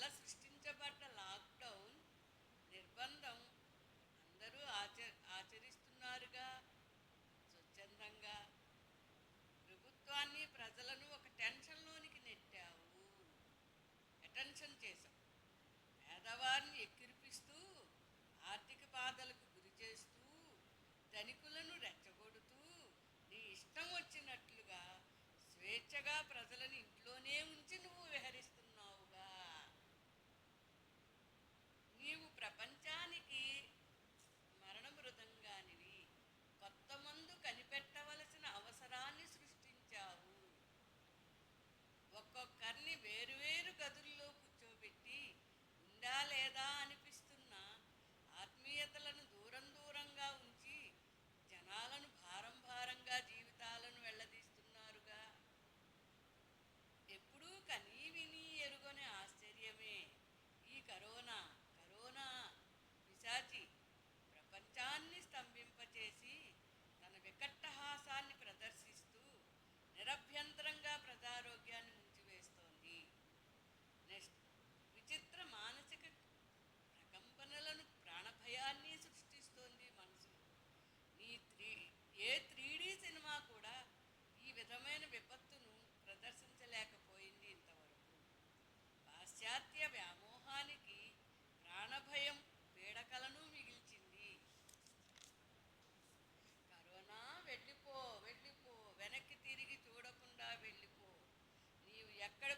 వల్ల సృష్టించబడ్డ లాక్డౌన్ నిర్బంధం అందరూ ఆచరిస్తున్నారుగా స్వచ్ఛందంగా. ప్రభుత్వాన్ని ప్రజలను ఒక టెన్షన్లోనికి నెట్టావు, అటెన్షన్ చేశావు. పేదవారిని ఎక్కిరిపిస్తూ ఆర్థిక బాధలకు గురి చేస్తూ ధనికులను రెచ్చగొడుతూ నీ ఇష్టం వచ్చినట్లుగా స్వేచ్ఛగా ప్రజలను ఇంట్లోనే ఉంచి నువ్వు విహరిస్తున్నావుగా. నీవు ప్రపంచానికి మరణ మృదంగానివి. కొత్త మందు కనిపెట్టవలసిన అవసరాన్ని సృష్టించావు. ఒక్కొక్కరిని వేరువేరు గదుల్లో కూర్చోబెట్టి ఉందా లేదా అనిపిస్తున్న ఆత్మీయతలను దూరం దూరంగా ఉంచి జనాలను భారం భారంగా జీవితాలను వెళ్ళదీస్తున్నారుగా. ఎప్పుడూ కనీ విని ఎరుగని ఆశ్చర్యమే ఈ కరోనా. కరోనా పిశాచి ప్రపంచాన్ని స్తంభింపచేసి తన వికట్టహాసాన్ని ప్రదర్శిస్తూ నిరభ్యంతరంగా ప్రజారోగ్యాన్ని ముంచివేస్తోంది. నెక్స్ట్, విచిత్ర మానసిక ప్రకంపనలను ప్రాణభయాన్ని సృష్టిస్తోంది మనసులో. ఏ 3D సినిమా కూడా ఈ విధమైన విపత్తును ప్రదర్శించలేకపోయింది ఇంతవరకు. పాశ్చాత్య వ్యామోహానికి ప్రాణభయం పీడకలను మిగిల్చింది. కరోనా వెళ్ళిపో వెళ్ళిపో, వెనక్కి తిరిగి చూడకుండా వెళ్ళిపో. నీవు ఎక్కడ